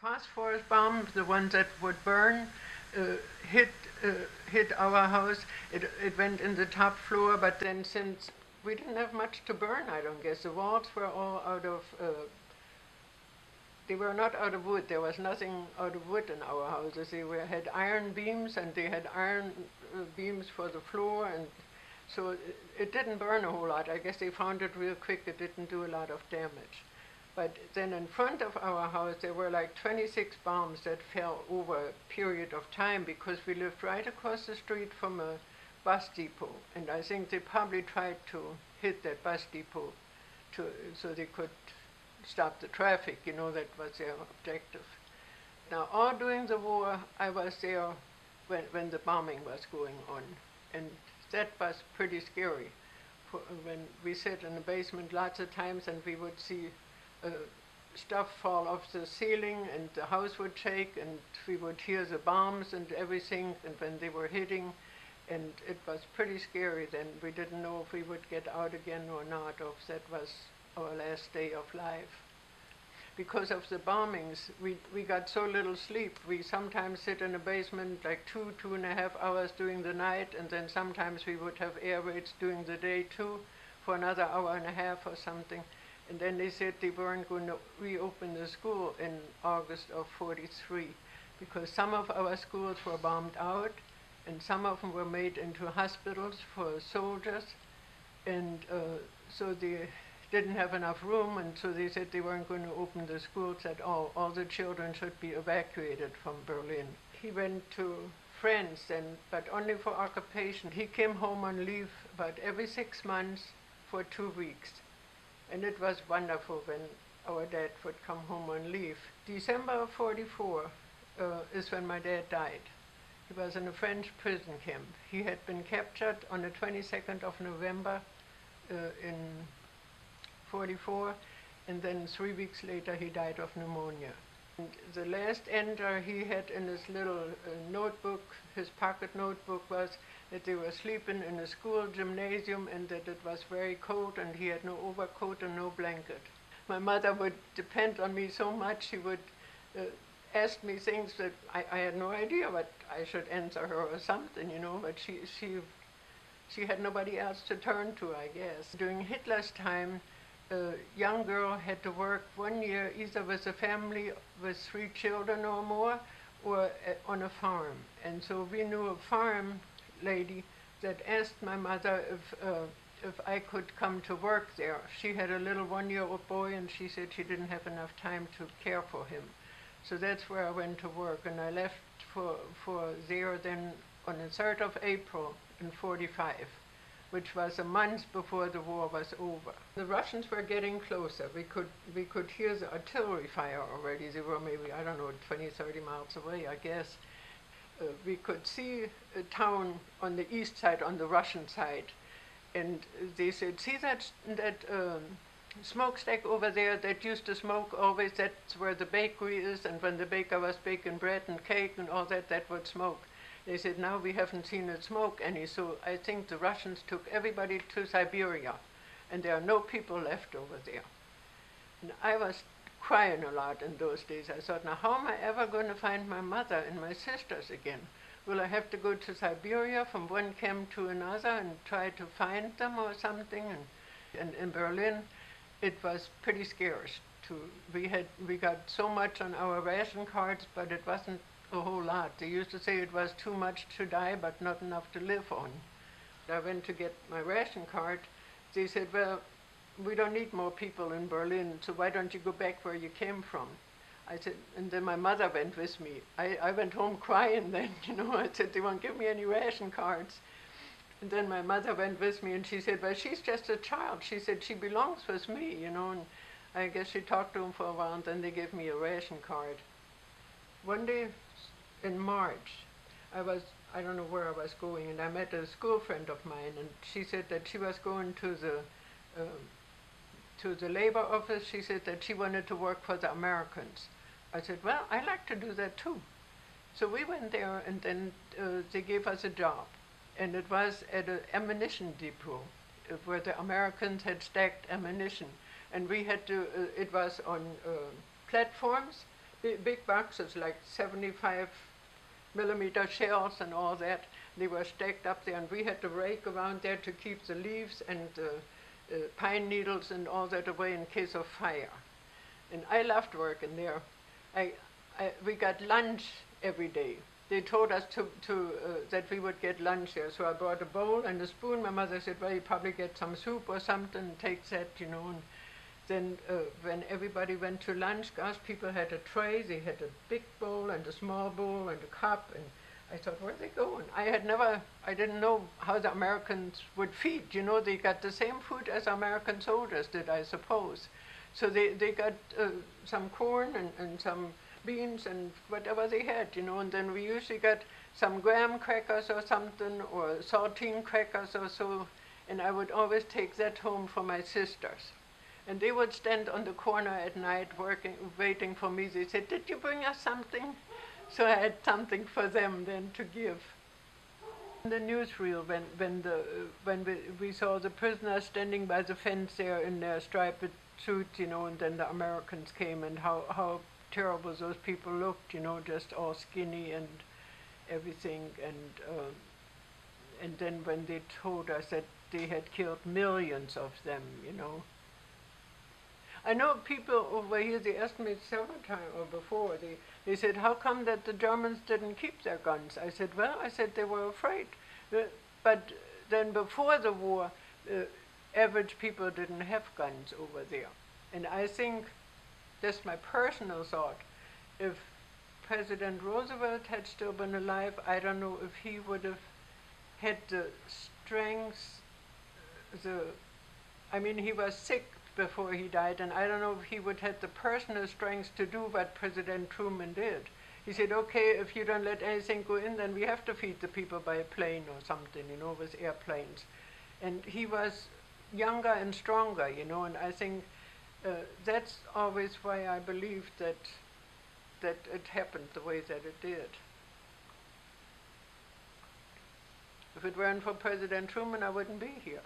Phosphorus bombs, the ones that would burn, uh, hit uh, hit our house. It went in the top floor, but then since we didn't have much to burn, I don't guess the walls were all out of. They were not out of wood. There was nothing out of wood in our houses. Had iron beams, and they had iron beams for the floor, and so it didn't burn a whole lot. I guess they found it real quick. It didn't do a lot of damage. But then in front of our house, there were like 26 bombs that fell over a period of time because we lived right across the street from a bus depot. And I think they probably tried to hit that bus depot so they could stop the traffic. That was their objective. Now, all during the war, I was there when the bombing was going on. And that was pretty scary. When we sat in the basement lots of times and we would see uh, stuff fall off the ceiling and the house would shake and we would hear the bombs and everything and when they were hitting, and it was pretty scary then. We didn't know if we would get out again or not, or if that was our last day of life. Because of the bombings, we got so little sleep. We sometimes sit in a basement like 2.5 hours during the night, and then sometimes we would have air raids during the day too for another hour and a half or something. And then they said they weren't going to reopen the school in August of 43 because some of our schools were bombed out and some of them were made into hospitals for soldiers. And so they didn't have enough room, and so they said they weren't going to open the schools at all. All the children should be evacuated from Berlin. He went to France, but only for occupation. He came home on leave about every 6 months for 2 weeks. And it was wonderful when our dad would come home on leave. December of 44 is when my dad died. He was in a French prison camp. He had been captured on the 22nd of November in 44, and then 3 weeks later he died of pneumonia. And the last enter he had in his little notebook, his pocket notebook, was that they were sleeping in a school gymnasium and that it was very cold and he had no overcoat and no blanket. My mother would depend on me so much. She would ask me things that I had no idea what I should answer her or something, but she had nobody else to turn to, I guess. During Hitler's time, a young girl had to work 1 year either with a family with 3 children or more or on a farm. And so we knew a farm lady that asked my mother if I could come to work there. She had a little 1-year-old boy and she said she didn't have enough time to care for him. So that's where I went to work, and I left for there then on the 3rd of April in 45, which was a month before the war was over. The Russians were getting closer. We could hear the artillery fire already. They were maybe, I don't know, 20, 30 miles away, I guess. We could see a town on the east side, on the Russian side, and they said, see that smokestack over there that used to smoke always? That's where the bakery is, and when the baker was baking bread and cake and all that, that would smoke. They said, now we haven't seen it smoke any, so I think the Russians took everybody to Siberia, and there are no people left over there. And I was crying a lot in those days. I thought, now how am I ever going to find my mother and my sisters again? Will I have to go to Siberia from one camp to another and try to find them or something? And in Berlin, it was pretty scarce. We got so much on our ration cards, but it wasn't a whole lot. They used to say it was too much to die, but not enough to live on. I went to get my ration card. They said, well, we don't need more people in Berlin, so why don't you go back where you came from? I said, and then my mother went with me. I went home crying then, I said, they won't give me any ration cards. And then my mother went with me and she said, well, she's just a child. She said, she belongs with me, and I guess she talked to them for a while and then they gave me a ration card. One day in March, I don't know where I was going, and I met a school friend of mine, and she said that she was going to the labor office. She said that she wanted to work for the Americans. I said, well, I like to do that too. So we went there, and then they gave us a job. And it was at an ammunition depot where the Americans had stacked ammunition. And we had to, it was on platforms, big boxes, like 75 millimeter shells and all that. They were stacked up there, and we had to rake around there to keep the leaves and pine needles and all that away in case of fire. And I loved working there. I, we got lunch every day. They told us that we would get lunch there. So I brought a bowl and a spoon. My mother said, well, you probably get some soup or something, take that, you know. And then when everybody went to lunch, gosh, people had a tray. They had a big bowl and a small bowl and a cup. And I thought, where are they going? I didn't know how the Americans would feed. You know, they got the same food as American soldiers did, I suppose. So they got some corn and some beans and whatever they had, you know, and then we usually got some graham crackers or something, or saltine crackers or so, and I would always take that home for my sisters. And they would stand on the corner at night waiting for me. They said, did you bring us something? So I had something for them then to give. In the newsreel, when we saw the prisoners standing by the fence there in their striped suits, you know, and then the Americans came, and how terrible those people looked, you know, just all skinny and everything. And then when they told us that they had killed millions of them, you know. I know people over here, they asked me several times or before, they said, how come that the Germans didn't keep their guns? I said, well, they were afraid. But then before the war, average people didn't have guns over there. And I think, that's my personal thought, if President Roosevelt had still been alive, I don't know if he would have had the strength, I mean, he was sick before he died, and I don't know if he would have the personal strength to do what President Truman did. He said, okay, if you don't let anything go in, then we have to feed the people by a plane or something, you know, with airplanes. And he was younger and stronger, you know, and I think that's always why I believe that it happened the way that it did. If it weren't for President Truman, I wouldn't be here.